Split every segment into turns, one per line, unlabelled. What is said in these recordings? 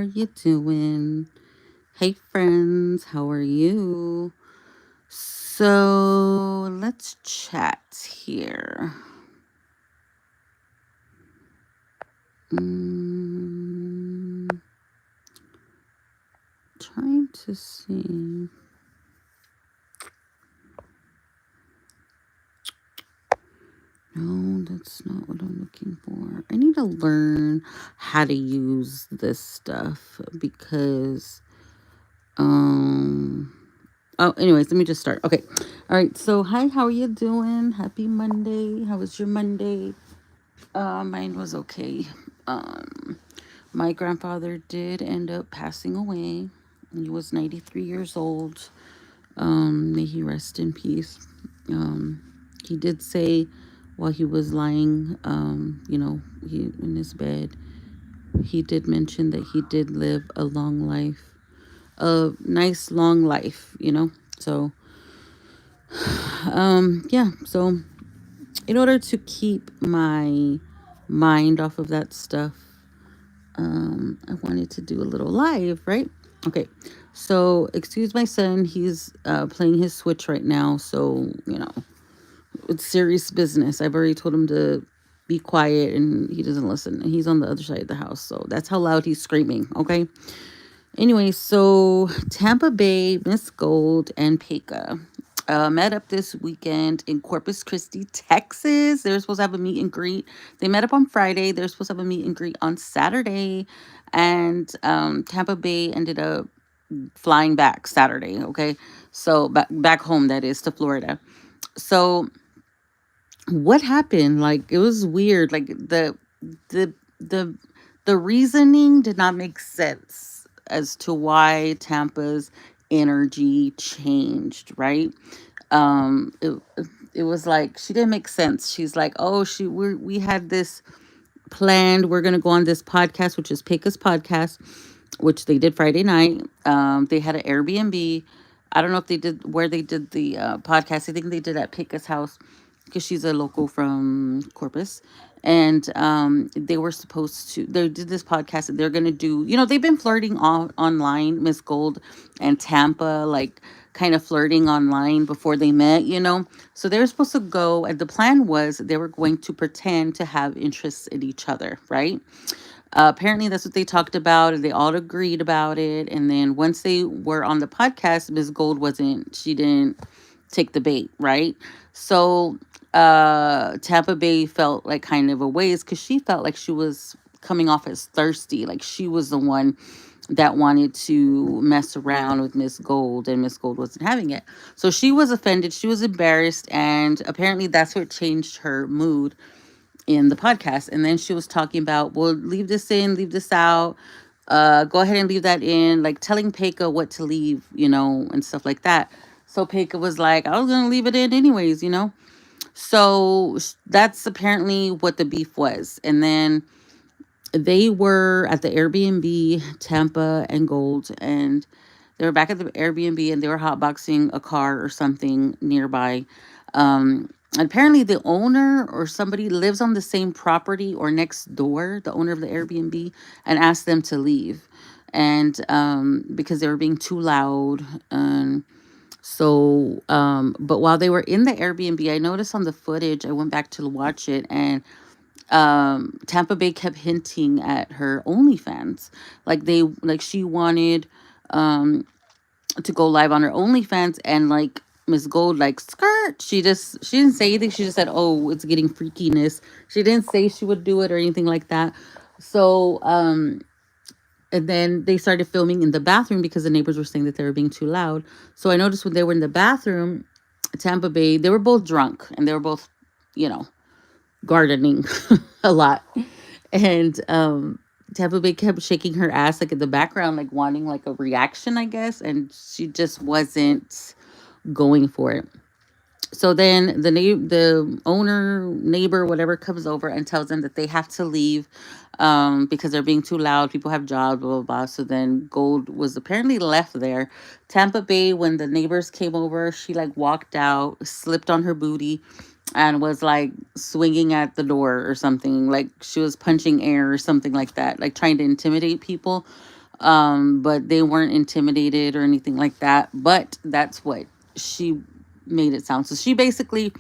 are you doing? Hey, friends, how are you? So, let's chat here. Trying to see. No, that's not what I'm looking for. I need to learn how to use this stuff because anyways, let me just start. Okay. All right. So, hi, how are you doing? Happy Monday. How was your Monday? Mine was okay. My grandfather did end up passing away. He was 93 years old. May he rest in peace. He did say while he was lying, he in his bed, he did mention that he did live a long life, a nice long life. So, yeah. So, in order to keep my mind off of that stuff, I wanted to do a little live, right? Okay. So, excuse my son. He's playing his Switch right now. So, it's serious business. I've already told him to be quiet and he doesn't listen. And he's on the other side of the house. So, that's how loud he's screaming. Okay. Anyway, so Tampa Bay, Miss Gold, and Peka met up this weekend in Corpus Christi, Texas. They were supposed to have a meet and greet. They met up on Friday. They were supposed to have a meet and greet on Saturday. And Tampa Bay ended up flying back Saturday. Okay. So back home, that is, to Florida. So what happened? Like, it was weird. Like, the the the reasoning did not make sense as to why Tampa's energy changed, right? It was like she didn't make sense. She's like, oh, we had this planned. We're gonna go on this podcast, which is Peka's podcast, which they did Friday night. They had an Airbnb. I don't know if they did where they did the podcast. I think they did at Peka's house because she's a local from Corpus. And they were supposed to, they did this podcast and they're going to do, they've been flirting online, Miss Gold and Tampa, like kind of flirting online before they met. So they were supposed to go, and the plan was they were going to pretend to have interests in each other, right? Apparently, that's what they talked about, and they all agreed about it. And then once they were on the podcast, Miss Gold she didn't take the bait, right? So Tampa Bay felt like kind of a ways because she felt like she was coming off as thirsty, like she was the one that wanted to mess around with Miss Gold, and Miss Gold wasn't having it. So she was offended, she was embarrassed, and apparently that's what changed her mood in the podcast. And then she was talking about, well, leave this in, leave this out, go ahead and leave that in, like telling Peka what to leave, and stuff like that. So Peka was like, I was gonna leave it in anyways. So that's apparently what the beef was. And then they were at the Airbnb, Tampa and Gold, and they were back at the Airbnb and they were hotboxing a car or something nearby. And apparently the owner or somebody lives on the same property or next door, the owner of the Airbnb, and asked them to leave. And because they were being too loud. But while they were in the Airbnb, I noticed on the footage, I went back to watch it, and Tampa Bay kept hinting at her OnlyFans. Like she wanted to go live on her OnlyFans, and like Miss Gold, like, skirt. She didn't say anything. She just said, oh, it's getting freakiness. She didn't say she would do it or anything like that. So and then they started filming in the bathroom because the neighbors were saying that they were being too loud. So I noticed when they were in the bathroom, Tampa Bay, they were both drunk and they were both, gardening a lot. And Tampa Bay kept shaking her ass like in the background, like wanting like a reaction, I guess. And she just wasn't going for it. So then the owner, neighbor, whatever, comes over and tells them that they have to leave because they're being too loud. People have jobs, blah, blah, blah. So then Gold was apparently left there. Tampa Bay, when the neighbors came over, she like walked out, slipped on her booty, and was like swinging at the door or something. Like she was punching air or something like that, like trying to intimidate people. but they weren't intimidated or anything like that. But that's what she made it sound. So she basically,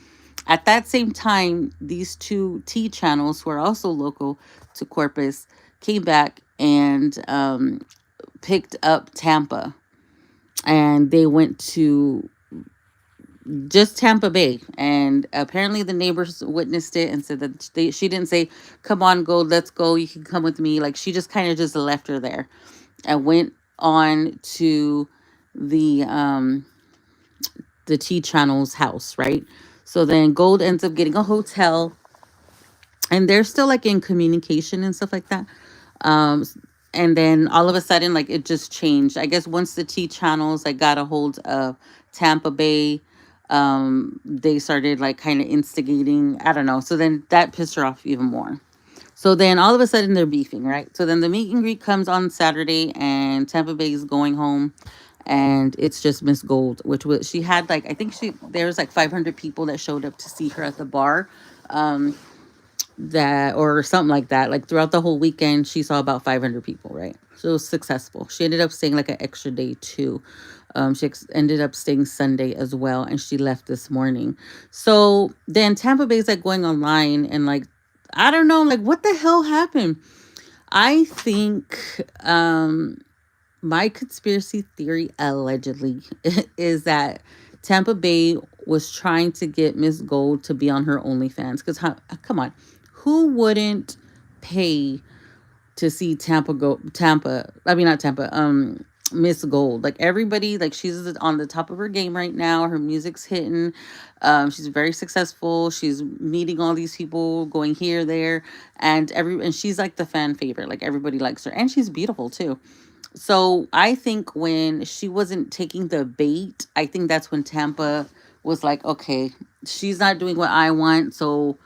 at that same time, these two T channels who are also local to Corpus came back and picked up Tampa, and they went to just Tampa Bay. And apparently the neighbors witnessed it and said that she didn't say, "Come on, go, let's go. You can come with me." Like she just kind of just left her there and went on to the um the T Channel's house, right? So then Gold ends up getting a hotel, and they're still like in communication and stuff like that. Um, and then all of a sudden, like it just changed. I guess once the T channels like got a hold of Tampa Bay, they started like kind of instigating. I don't know. So then that pissed her off even more. So then all of a sudden they're beefing, right? So then the meet and greet comes on Saturday, and Tampa Bay is going home, and it's just Miss Gold, which was she had like I think she there was like 500 people that showed up to see her at the bar. Um, that or something like that. Like throughout the whole weekend, she saw about 500 people, right? So it was successful. She ended up staying like an extra day too. Ended up staying Sunday as well, and she left this morning. So then Tampa Bay's like going online and like, I don't know, like what the hell happened? I think my conspiracy theory allegedly is that Tampa Bay was trying to get Miss Gold to be on her OnlyFans. Because come on, who wouldn't pay to see Tampa? I mean, not Tampa. Miss Gold. Like everybody, like she's on the top of her game right now. Her music's hitting. She's very successful. She's meeting all these people, going here, there, and she's like the fan favorite. Like everybody likes her, and she's beautiful too. So I think when she wasn't taking the bait, I think that's when Tampa was like, okay, she's not doing what I want. So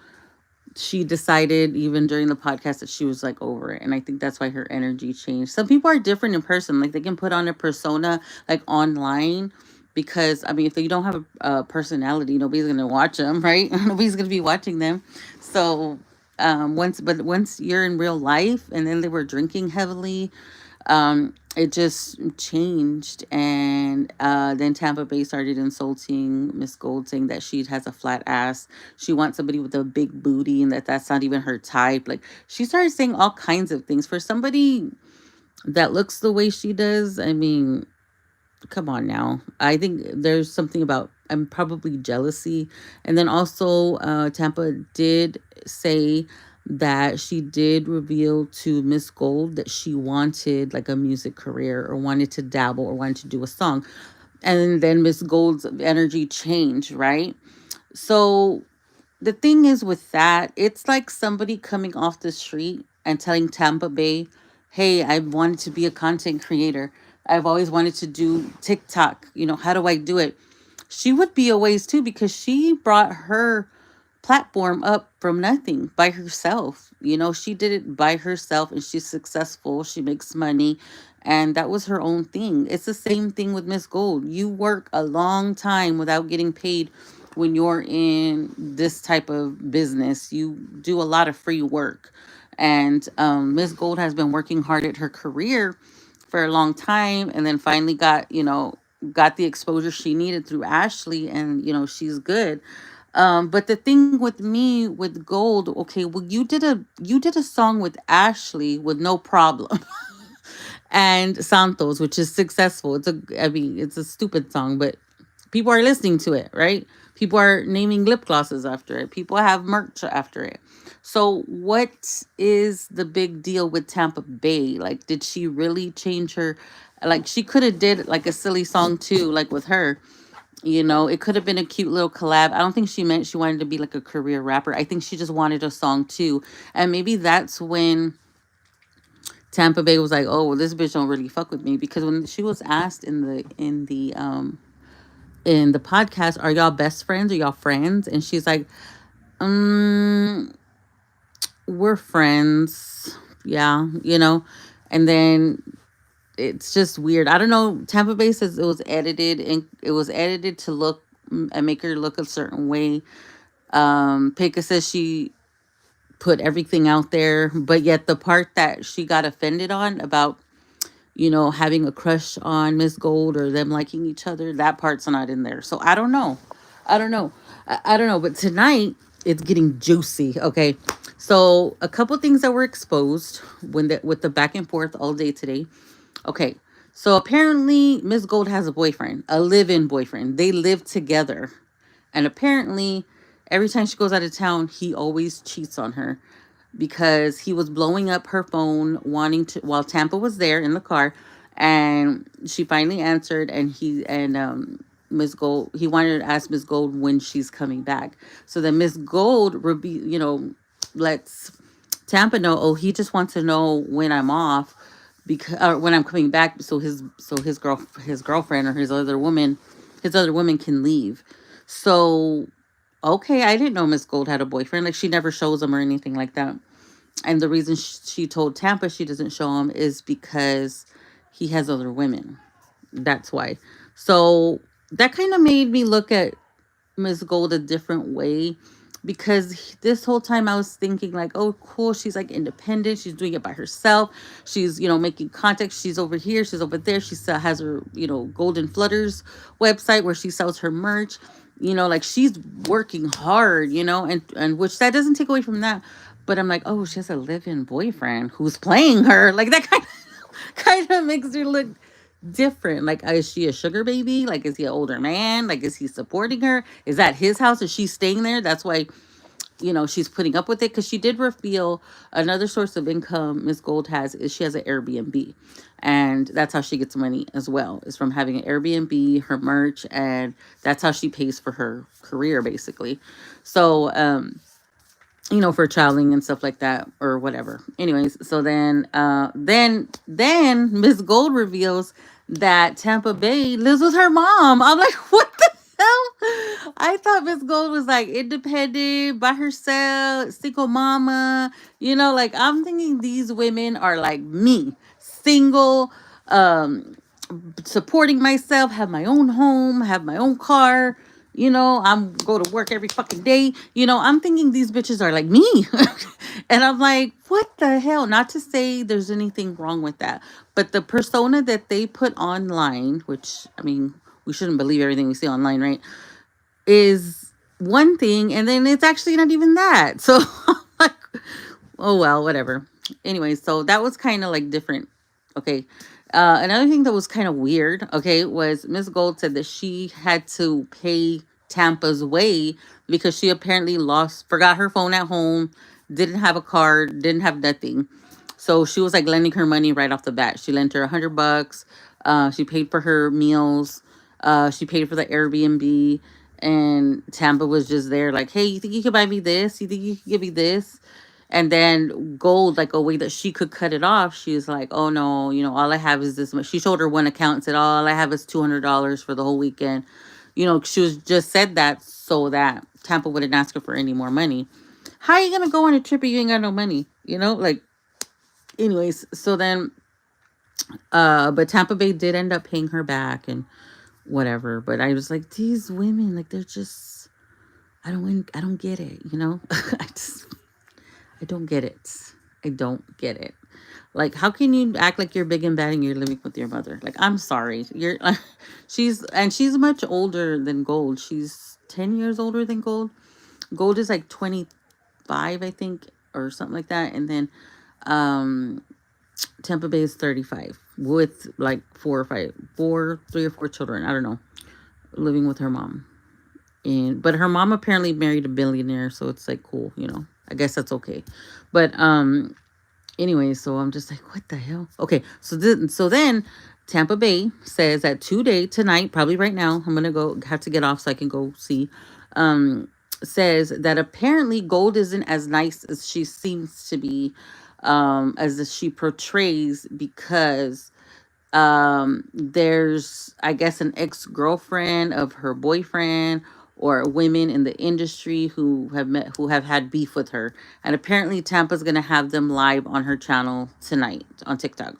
she decided even during the podcast that she was like over it. And I think that's why her energy changed. Some people are different in person. Like they can put on a persona like online, because I mean, if you don't have a personality, nobody's going to watch them, right? Nobody's going to be watching them. So once you're in real life, and then they were drinking heavily, it just changed. And then Tampa Bay started insulting Miss Gold, saying that she has a flat ass, she wants somebody with a big booty, and that's not even her type. Like she started saying all kinds of things for somebody that looks the way she does. I mean, come on now. I think there's something about, I'm probably jealousy. And then also Tampa did say that she did reveal to Miss Gold that she wanted like a music career, or wanted to dabble, or wanted to do a song. And then Miss Gold's energy changed, right? So the thing is with that, it's like somebody coming off the street and telling Tampa Bay, "Hey, I wanted to be a content creator. I've always wanted to do TikTok. How do I do it?" She would be a ways too, because she brought her platform up from nothing by herself. She did it by herself, and she's successful. She makes money, and that was her own thing. It's the same thing with Miss Gold. You work a long time without getting paid. When you're in this type of business, you do a lot of free work. And Miss Gold has been working hard at her career for a long time, and then finally got the exposure she needed through Ashley, and she's good. But the thing with me with Gold, okay, well, you did a song with Ashley with No Problem and Santos, which is successful. I mean, it's a stupid song, but people are listening to it, right? People are naming lip glosses after it. People have merch after it. So what is the big deal with Tampa Bay? Like, did she really change her? Like, she could have did like a silly song too, like with her. It could have been a cute little collab. I don't think she meant she wanted to be like a career rapper. I think she just wanted a song too. And maybe that's when Tampa Bay was like, "Oh, well, this bitch don't really fuck with me," because when she was asked in the podcast, "Are y'all best friends? Are y'all friends?" And she's like, "We're friends." Yeah. And then it's just weird. I don't know. Tampa Bay says it was edited to look and make her look a certain way. Pika says she put everything out there, but yet the part that she got offended on about having a crush on Miss Gold or them liking each other. That part's not in there. So I don't know. I don't know. I don't know. But tonight it's getting juicy. Okay. So a couple things that were exposed with the back and forth all day today. Okay. So apparently Miss Gold has a boyfriend, a live-in boyfriend. They live together. And apparently every time she goes out of town, he always cheats on her because he was blowing up her phone wanting to while Tampa was there in the car, and she finally answered, and Miss Gold, he wanted to ask Miss Gold when she's coming back. So then Miss Gold lets Tampa know, oh, he just wants to know when I'm off, because or when I'm coming back, so his girlfriend or his other woman can leave. So okay, I didn't know Miss Gold had a boyfriend. Like, she never shows him or anything like that. And the reason she told Tampa she doesn't show him is because he has other women. That's why. So that kind of made me look at Miss Gold a different way, because this whole time I was thinking like, oh, cool, she's like independent, she's doing it by herself, she's making contacts, she's over here, she's over there, she still has her Golden Flutters website where she sells her merch, like she's working hard, and which that doesn't take away from that, but I'm like, oh, she has a live-in boyfriend who's playing her, like that kind of makes her look different. Like, is she a sugar baby? Like, is he an older man? Like, is he supporting her? Is that his house? Is she staying there? That's why, she's putting up with it. Because she did reveal another source of income Miss Gold has is she has an Airbnb. And that's how she gets money as well, is from having an Airbnb, her merch, and that's how she pays for her career, basically. So, for traveling and stuff like that or whatever. Anyways, so then Miss Gold reveals that Tampa Bay lives with her mom. I'm like, what the hell? I thought Miss Gold was like independent, by herself, single mama. Like, I'm thinking these women are like me, single, um, supporting myself, have my own home, have my own car. I'm go to work every fucking day. I'm thinking these bitches are like me. And I'm like, what the hell? Not to say there's anything wrong with that, but the persona that they put online, which, I mean, we shouldn't believe everything we see online, right? Is one thing, and then it's actually not even that. So I'm like, oh well, whatever. Anyway, so that was kind of like different. Okay. Another thing that was kind of weird, okay, was Miss Gold said that she had to pay Tampa's way because she apparently forgot her phone at home, didn't have a card, didn't have nothing. So she was like lending her money right off the bat. She lent her $100. She paid for her meals. She paid for the Airbnb. And Tampa was just there like, hey, you think you could buy me this? You think you could give me this? And then Gold, like a way that she could cut it off, she's like, oh no, all I have is this much. She showed her one account and said, all I have is $200 for the whole weekend. She was just said that so that Tampa wouldn't ask her for any more money. How are you gonna go on a trip if you ain't got no money? Like, anyways, so then but Tampa Bay did end up paying her back and whatever. But I was like, these women, like, they're just, I don't get it, I don't get it. I don't get it. Like, how can you act like you're big and bad and you're living with your mother? Like, I'm sorry. She's much older than Gold. She's 10 years older than Gold. Gold is like 25, I think, or something like that. And then Tampa Bay is 35 with like 3 or 4 children. I don't know, living with her mom. But her mom apparently married a billionaire, so it's like cool, I guess that's okay. But anyway, so I'm just like, what the hell? Okay, so then Tampa Bay says that today, tonight, probably right now, I'm gonna go have to get off so I can go see. Says that apparently Gold isn't as nice as she seems to be, as she portrays, because there's, I guess, an ex-girlfriend of her boyfriend or women in the industry who have had beef with her, and apparently Tampa's gonna have them live on her channel tonight on TikTok,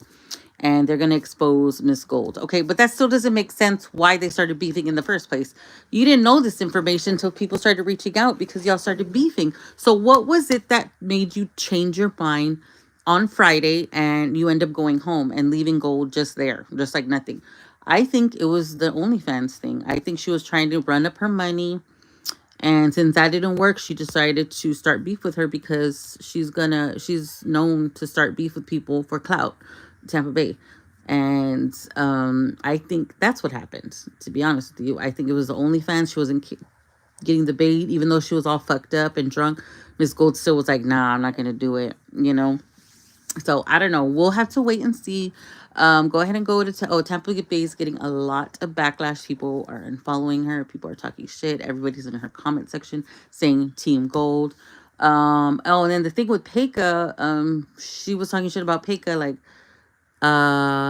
and they're gonna expose Miss Gold. Okay, but that still doesn't make sense why they started beefing in the first place. You didn't know this information until people started reaching out because y'all started beefing. So what was it that made you change your mind on Friday, and you end up going home and leaving gold just there, just like nothing. I think it was the OnlyFans thing. I think she was trying to run up her money. And since that didn't work, she decided to start beef with her because she's known to start beef with people for clout, Tampa Bay. And I think that's what happened, to be honest with you. I think it was the OnlyFans. She wasn't getting the bait, even though she was all fucked up and drunk. Miss Gold still was like, nah, I'm not going to do it, you know? So I don't know. We'll have to wait and see. Go ahead and go to Tampa Bay is getting a lot of backlash. People are unfollowing her. People are talking shit. Everybody's in her comment section saying Team Gold. Oh, and then the thing with Peka, she was talking shit about Peka, like,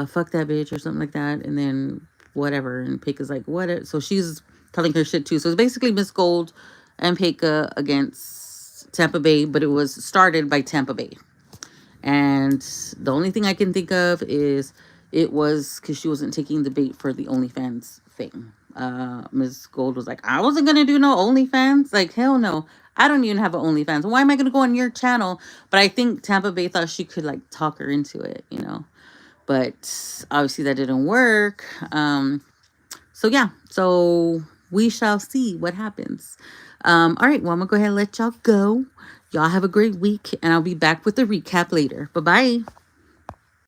fuck that bitch or something like that. And then whatever. And Peka's like, what? So she's telling her shit too. So it's basically Miss Gold and Peka against Tampa Bay, but it was started by Tampa Bay. And the only thing I can think of is it was because she wasn't taking the bait for the OnlyFans thing. Ms. Gold was like, I wasn't going to do no OnlyFans. Like, hell no. I don't even have an OnlyFans. Why am I going to go on your channel? But I think Tampa Bay thought she could, like, talk her into it, you know. But obviously that didn't work. So, yeah. So we shall see what happens. All right. Well, I'm going to go ahead and let y'all go. Y'all have a great week, and I'll be back with the recap later. Bye-bye.